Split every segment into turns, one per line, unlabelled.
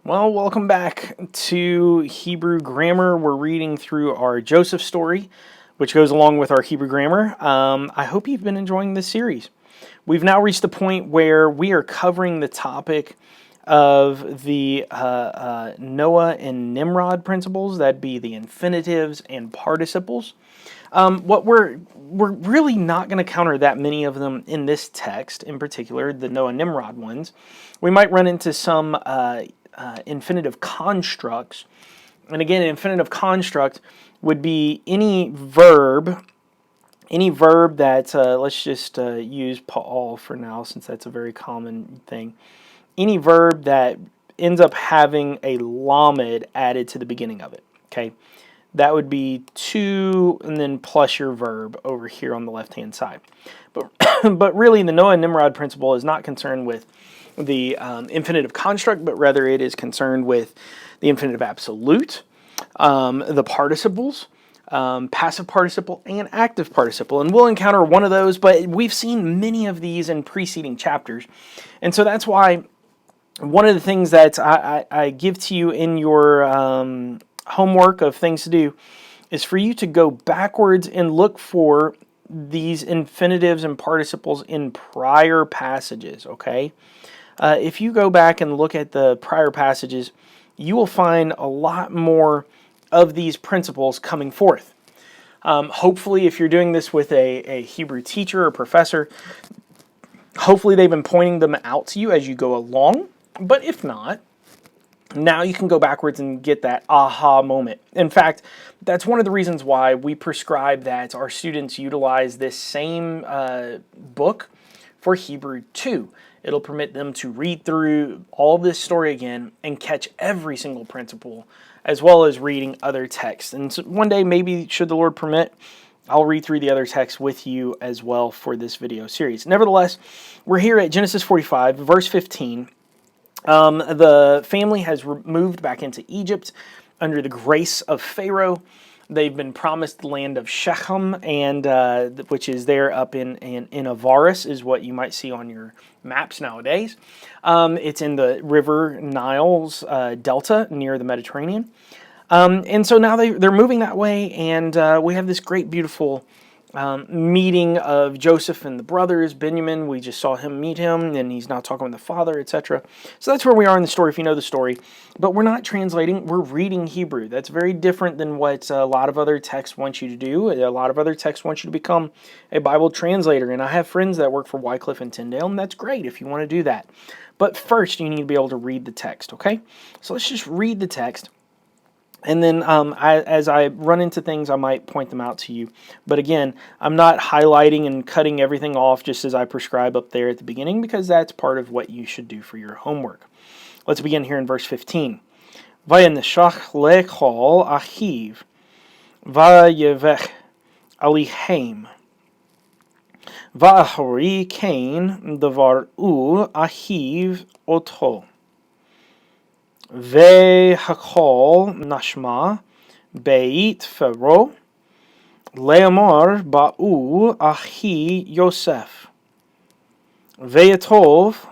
Well, welcome back to Hebrew Grammar. We're reading through our Joseph story, which goes along with our Hebrew Grammar. I hope you've been enjoying this series. We've now reached the point where we are covering the topic of the Noah and Nimrod principles. That'd be the infinitives and participles. What we're really not going to counter that many of them in this text, in particular the Noah Nimrod ones. We might run into some infinitive constructs, and again, an infinitive construct would be any verb that let's just use Paul for now, since that's a very common thing. Any verb that ends up having a lamed added to the beginning of it. Okay. That would be to, and then plus your verb over here on the left-hand side. But really, the Noah and Nimrod principle is not concerned with the infinitive construct, but rather it is concerned with the infinitive absolute, the participles, passive participle, and active participle. And we'll encounter one of those, but we've seen many of these in preceding chapters. And so that's why one of the things that I give to you in your homework of things to do is for you to go backwards and look for these infinitives and participles in prior passages, okay? If you go back and look at the prior passages, you will find a lot more of these principles coming forth. Hopefully, if you're doing this with a Hebrew teacher or professor, hopefully they've been pointing them out to you as you go along. But if not, now you can go backwards and get that aha moment. In fact, that's one of the reasons why we prescribe that our students utilize this same book for Hebrew 2. It'll permit them to read through all this story again and catch every single principle, as well as reading other texts. And so one day, maybe, should the Lord permit, I'll read through the other texts with you as well for this video series. Nevertheless, we're here at Genesis 45, verse 15. The family has moved back into Egypt under the grace of Pharaoh. They've been promised the land of Shechem, and which is there up in Avaris, is what you might see on your maps nowadays. It's in the river Nile's delta near the Mediterranean. And so now they're moving that way, and we have this great, beautiful meeting of Joseph and the brothers. Benjamin, we just saw him meet him, and he's now talking with the father, etc. So that's where we are in the story, if you know the story. But we're not translating, we're reading Hebrew. That's very different than what a lot of other texts want you to do. A lot of other texts want you to become a Bible translator, and I have friends that work for Wycliffe and Tyndale, and that's great if you want to do that. But first, you need to be able to read the text, okay? So let's just read the text. And then as I run into things, I might point them out to you. But again, I'm not highlighting and cutting everything off just as I prescribe up there at the beginning, because that's part of what you should do for your homework. Let's begin here in verse 15. Vayaneshach lechol achiv, vayevech alihem, va'achori kain davar u achiv oto. Vehakol nashma beit Pharaoh leamar ba'u achi Yosef Veyatov,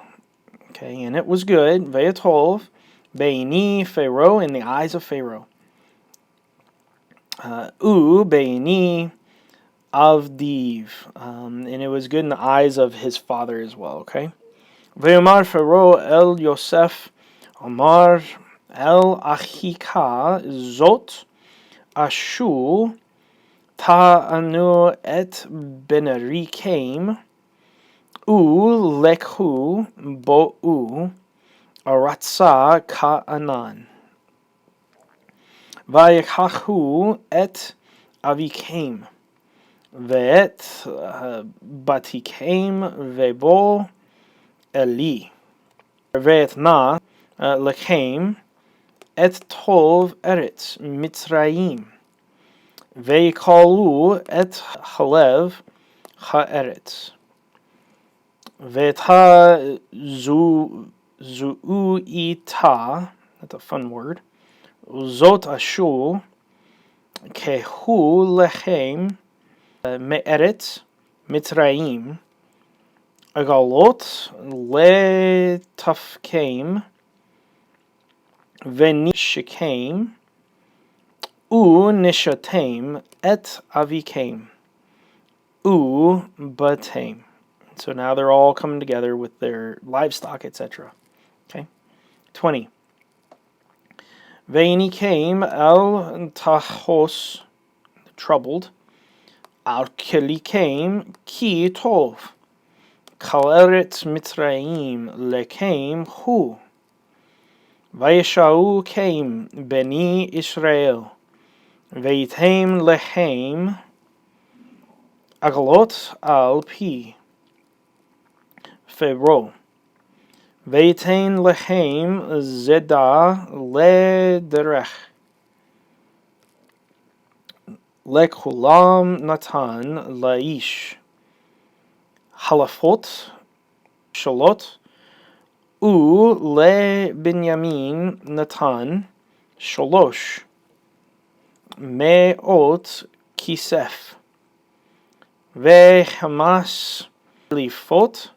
okay, and it was good. Veyatov beini Pharaoh, in the eyes of Pharaoh. Beini Avdiv, and it was good in the eyes of his father as well. Okay. Ve'amar Pharaoh el Yosef Amar el achika zot ashu ta'anu et benerikem u lekhu bo'u aratza ka'anan vayikachu et avikem ve'et batikem ve'bo eli ve'et na Lechem et tov eretz Mitzrayim veikalu et halev haaretz veta zuuita, that's a fun word, zot ashu kehu lechem me'eretz Mitzrayim agalot letafkeim Venishikaim U nishatem et avikem U batem. So now they're all coming together with their livestock, etc. Okay. 20. Veinikem el tahos, troubled. Al kelikem ki tov. Kaleret mitraim lekem hu. Vayeshau kem beni Israel. Veitem lehem agalot al pi. Febro. Veitem lehem zeda lederech. Lekulam natan laish. Halafot shalot. U le Binyamin natan shalosh. Me'ot kisef. Ve Hamas lifot.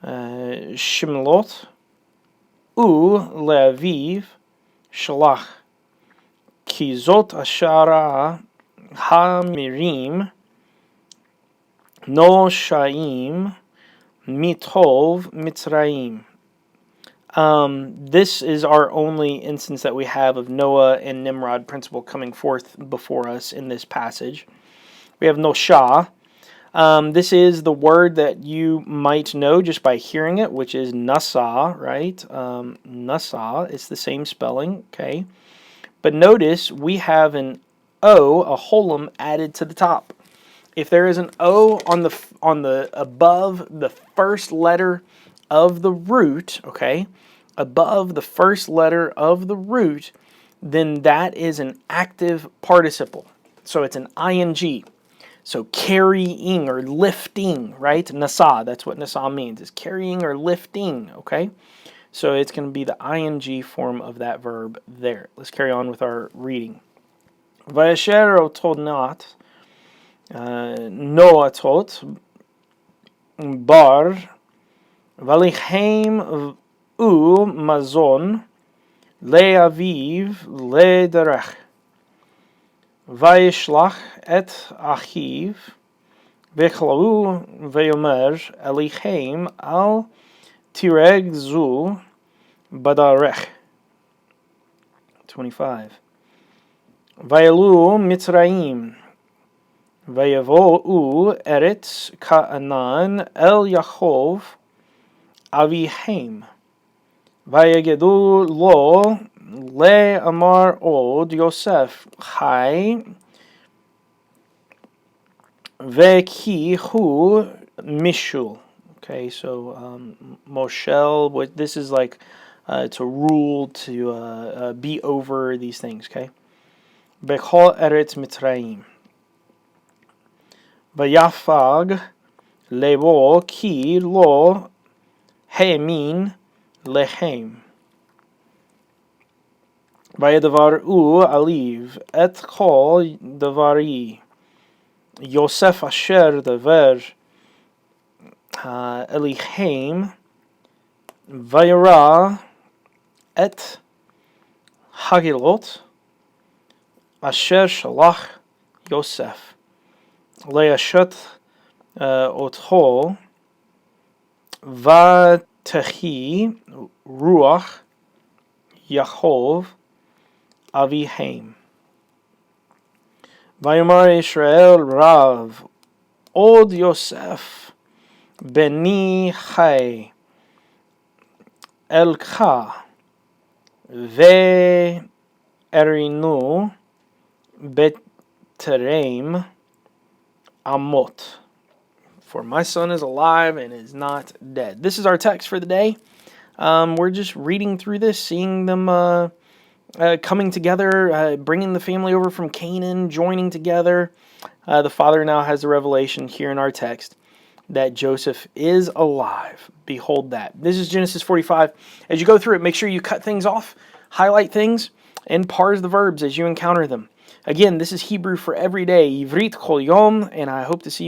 Shimlot. U le'aviv shalach. Kizot ashara hamirim. No shaim mitov mitzrayim. This is our only instance that we have of Noah and Nimrod principle coming forth before us in this passage. We have Noshah. This is the word that you might know just by hearing it, which is Nasa, right? Nasa, it's the same spelling, okay? But notice we have an O, a holum, added to the top. If there is an O on the above the first letter of the root, okay, above the first letter of the root, then that is an active participle. So it's an ing. So carrying or lifting, right? Nasa, that's what nasa means, is carrying or lifting, okay? So it's going to be the ing form of that verb there. Let's carry on with our reading. Vayasher otonat noatot bar valichem u mazon le'aviv le'derech. Vayishlach et achiv vechlau veyomer elichem al tireg zu badarech. 25. Vayalu mitzrayim vayavo'u eretz ka'anan el Yaakov avihem. Vayagedu lo le amar od Yosef chai veki hu mishul. Okay, so Moshel, this is like to rule, to be over these things, okay? Bechol eretz mitzrayim. Vayafag lebo ki lo hemin lechem. Vayadavar'u aliv et kol davari. Yosef asher davar elichem. Vayara et hagilot asher shalach Yosef. Le'ashet otho vatechi ruach Yaakov avihem. Vayomar Israel Rav od Yosef beni chai elka ve erinu beterem amot. For my son is alive and is not dead. This is our text for the day. We're just reading through this, seeing them coming together, bringing the family over from Canaan, joining together. The father now has the revelation here in our text that Joseph is alive. Behold that. This is Genesis 45. As you go through it, make sure you cut things off, highlight things, and parse the verbs as you encounter them. Again, this is Hebrew for every day. Ivrit kol yom, and I hope to see you